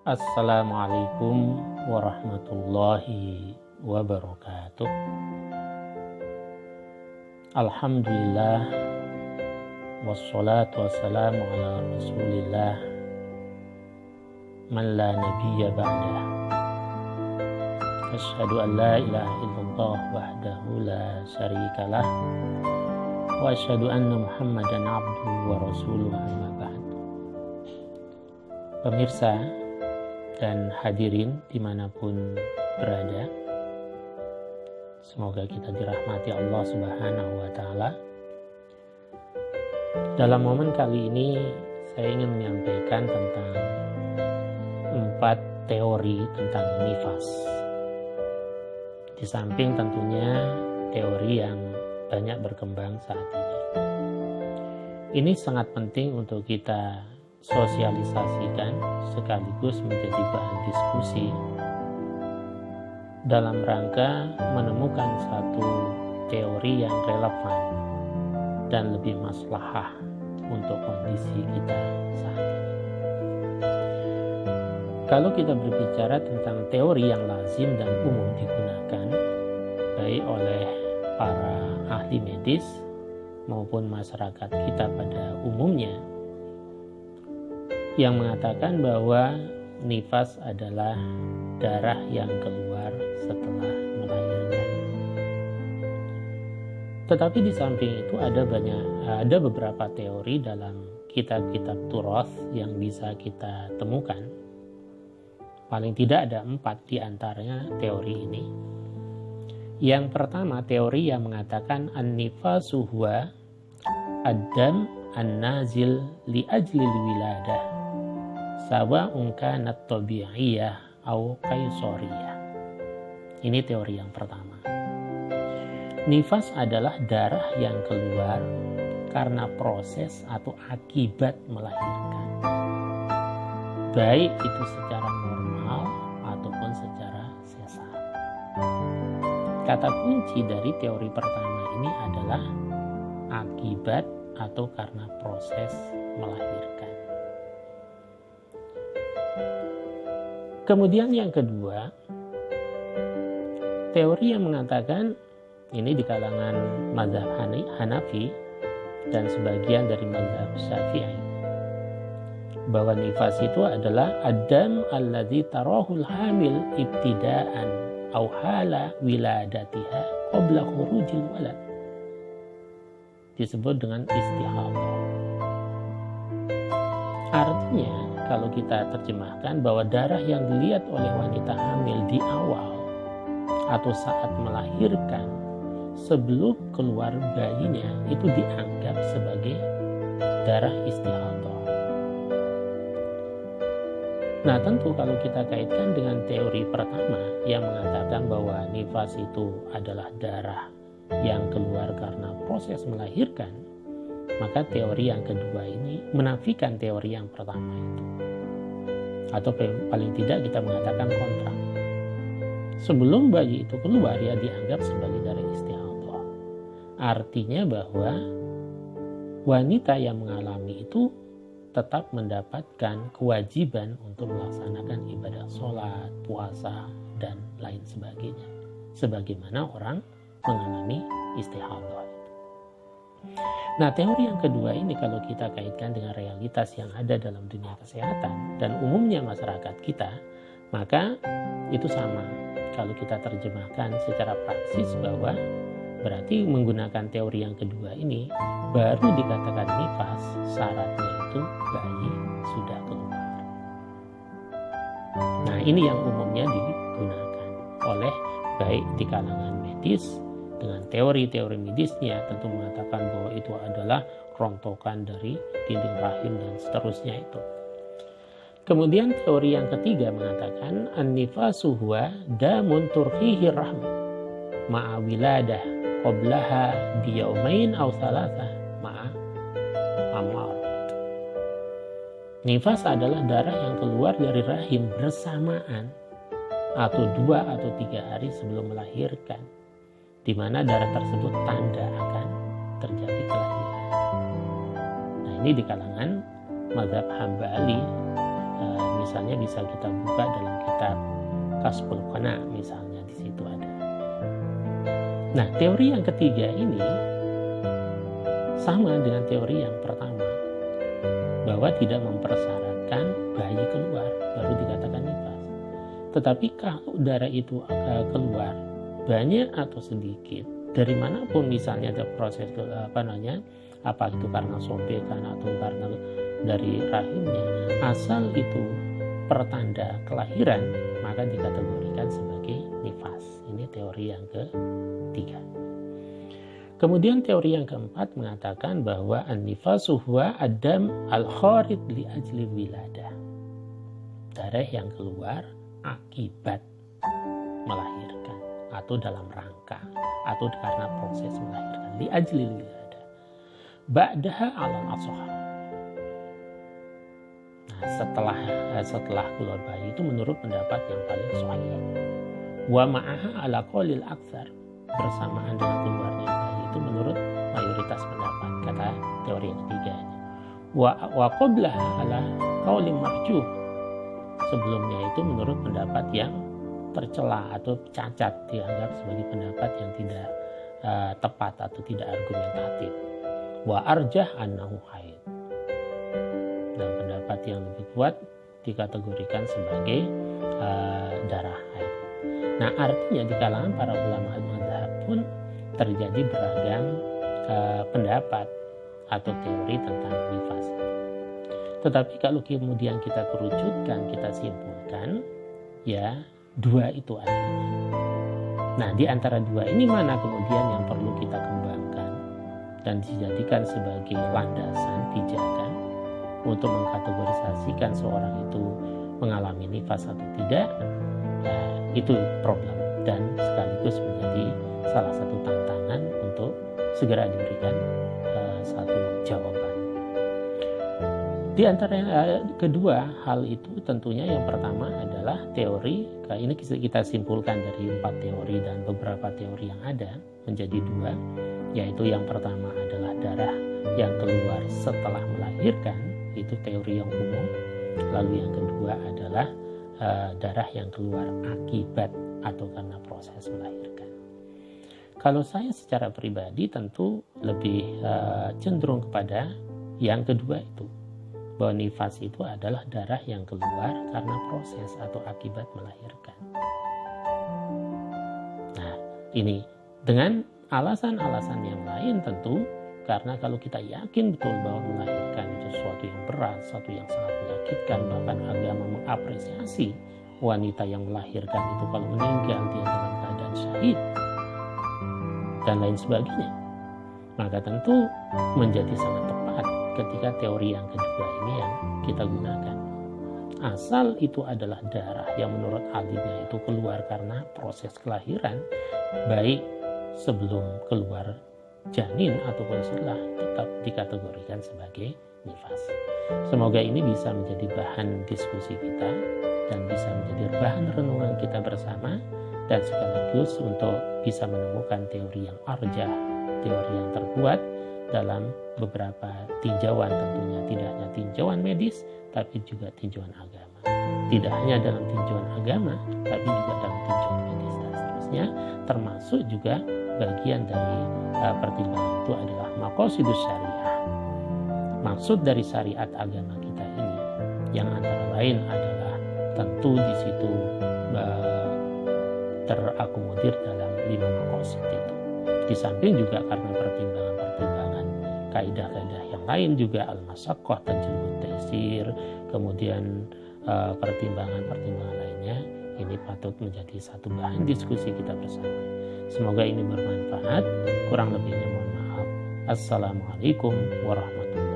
Assalamualaikum warahmatullahi wabarakatuh. Alhamdulillah, wassalatu wassalamu ala rasulillah man la nabiyya ba'dah. Asyhadu an la ilaha illallah wahdahu la syarikalah wa asyhadu anna muhammadan abduhu wa rasuluhu amma ba'd. Pemirsa dan hadirin dimanapun berada, semoga kita dirahmati Allah Subhanahu wa Ta'ala. Dalam momen kali ini saya ingin menyampaikan tentang 4 teori tentang nifas. Di samping tentunya teori yang banyak berkembang saat ini. Ini sangat penting untuk kita sosialisasikan sekaligus menjadi bahan diskusi dalam rangka menemukan satu teori yang relevan dan lebih maslahah untuk kondisi kita saat ini. Kalau kita berbicara tentang teori yang lazim dan umum digunakan baik oleh para ahli medis maupun masyarakat kita pada umumnya, yang mengatakan bahwa nifas adalah darah yang keluar setelah melahirkan. Tetapi di samping itu ada beberapa teori dalam kitab-kitab turath yang bisa kita temukan. Paling tidak ada 4 di antaranya teori ini. Yang pertama, teori yang mengatakan an-nifasu huwa ad-dam an-nazil li ajlil wiladah sawa'un kanat tabi'iyah au qaisariyah. Ini teori yang pertama. Nifas adalah darah yang keluar karena proses atau akibat melahirkan, baik itu secara normal ataupun secara sesar. Kata kunci dari teori pertama ini adalah akibat atau karena proses melahirkan. Kemudian yang kedua, teori yang mengatakan, ini di kalangan mazhab Hanafi dan sebagian dari mazhab Syafi'i, bahwa nifas itu adalah adam alladzi tarahul hamil ibtidaan au hala wiladatiha qabla khurujil walad. Disebut dengan istihadah. Artinya, kalau kita terjemahkan bahwa darah yang dilihat oleh wanita hamil di awal atau saat melahirkan sebelum keluar bayinya itu dianggap sebagai darah istihadah. Nah, tentu kalau kita kaitkan dengan teori pertama yang mengatakan bahwa nifas itu adalah darah yang keluar karena proses melahirkan, maka teori yang kedua ini menafikan teori yang pertama itu. Atau paling tidak kita mengatakan kontra. Sebelum bayi itu keluar, ya dianggap sebagai darah istihadah. Artinya bahwa wanita yang mengalami itu tetap mendapatkan kewajiban untuk melaksanakan ibadah sholat, puasa, dan lain sebagainya. Sebagaimana orang mengalami istihadah. Nah, teori yang kedua ini kalau kita kaitkan dengan realitas yang ada dalam dunia kesehatan dan umumnya masyarakat kita, maka itu sama. Kalau kita terjemahkan secara praksis bahwa berarti menggunakan teori yang kedua ini baru dikatakan nifas, syaratnya itu bayi sudah keluar. Nah, ini yang umumnya digunakan oleh baik di kalangan medis dengan teori-teori medisnya tentu mengatakan bahwa itu adalah rontokan dari dinding rahim dan seterusnya itu. Kemudian teori yang ketiga mengatakan an-nifasu huwa damun turhihi rahm ma'a wiladah qablaha biyaumain aw thalatha ma'a amar. Nifas adalah darah yang keluar dari rahim bersamaan atau 2 atau 3 hari sebelum melahirkan, di mana darah tersebut tanda akan terjadi kelahiran. Nah, ini di kalangan mazhab Hambali Misalnya bisa kita buka dalam kitab Kasbul Qana, misalnya di situ ada. Nah, teori yang ketiga ini sama dengan teori yang pertama, bahwa tidak mempersyaratkan bayi keluar baru dikatakan nifas. Tetapi kalau darah itu keluar banyak atau sedikit, dari manapun, misalnya ada proses apa itu karena sobekan atau karena dari rahimnya, asal itu pertanda kelahiran, maka dikategorikan sebagai nifas. Ini teori yang ketiga. Kemudian teori yang keempat mengatakan bahwa an-nifasu huwa adam al-kharid li ajli wiladah. Darah yang keluar akibat melahirkan atau dalam rangka atau karena proses melahirkan, li ajli wiladah. Ba'daha alal ashar. Setelah keluar bayi itu menurut pendapat yang paling sahih. Wa ma'aha ala qaulil aktsar, bersamaan dengan keluarnya bayi itu menurut mayoritas pendapat, kata teori yang ketiga. Wa qablaha ala qaulil marjuh, sebelumnya itu menurut pendapat yang tercela atau cacat, dianggap sebagai pendapat yang tidak tepat atau tidak argumentatif. Wa arjah annahu haid, dan pendapat yang lebih kuat dikategorikan sebagai darah haid. Nah, artinya di kalangan para ulama mazhab pun terjadi beragam pendapat atau teori tentang nifas. Tetapi kalau kemudian kita kerucutkan, kita simpulkan, ya dua itu artinya. Nah, di antara dua ini mana kemudian yang perlu kita kembangkan dan dijadikan sebagai landasan pijakan untuk mengkategorisasikan seorang itu mengalami nifas atau tidak, ya, itu problem dan sekaligus menjadi salah satu tantangan untuk segera diberikan satu jawaban. Di antara kedua hal itu tentunya yang pertama adalah teori, ini kita simpulkan dari 4 teori dan beberapa teori yang ada menjadi 2, yaitu yang pertama adalah darah yang keluar setelah melahirkan, itu teori yang umum. Lalu yang kedua adalah darah yang keluar akibat atau karena proses melahirkan. Kalau saya secara pribadi tentu lebih cenderung kepada yang kedua itu, bahwa nifas itu adalah darah yang keluar karena proses atau akibat melahirkan. Nah, ini dengan alasan-alasan yang lain tentu, karena kalau kita yakin betul bahwa melahirkan itu sesuatu yang berat, sesuatu yang sangat menyakitkan, bahkan agama mengapresiasi wanita yang melahirkan itu kalau meninggal dia dalam keadaan syahid dan lain sebagainya, maka tentu menjadi sangat tepat ketika teori yang kedua ini yang kita gunakan. Asal itu adalah darah yang menurut ahlinya itu keluar karena proses kelahiran, baik sebelum keluar janin ataupun setelah, tetap dikategorikan sebagai nifas. Semoga ini bisa menjadi bahan diskusi kita dan bisa menjadi bahan renungan kita bersama, dan sekaligus untuk bisa menemukan teori yang arjah, teori yang terkuat dalam beberapa tinjauan, tentunya tidak hanya tinjauan medis tapi juga tinjauan agama. Tidak hanya dalam tinjauan agama tapi juga dalam tinjauan medis dan seterusnya, termasuk juga bagian dari pertimbangan itu adalah maqasidus syariah. Maksud dari syariat agama kita ini yang antara lain adalah tentu di situ terakomodir dalam 5 maqasid itu. Di samping juga karena pertimbangan-pertimbangan kaidah-kaidah yang lain juga, al-masyaqqah tajlibut taysir, kemudian pertimbangan-pertimbangan lainnya, ini patut menjadi satu bahan diskusi kita bersama. Semoga ini bermanfaat. Kurang lebihnya mohon maaf. Assalamualaikum warahmatullahi wabarakatuh.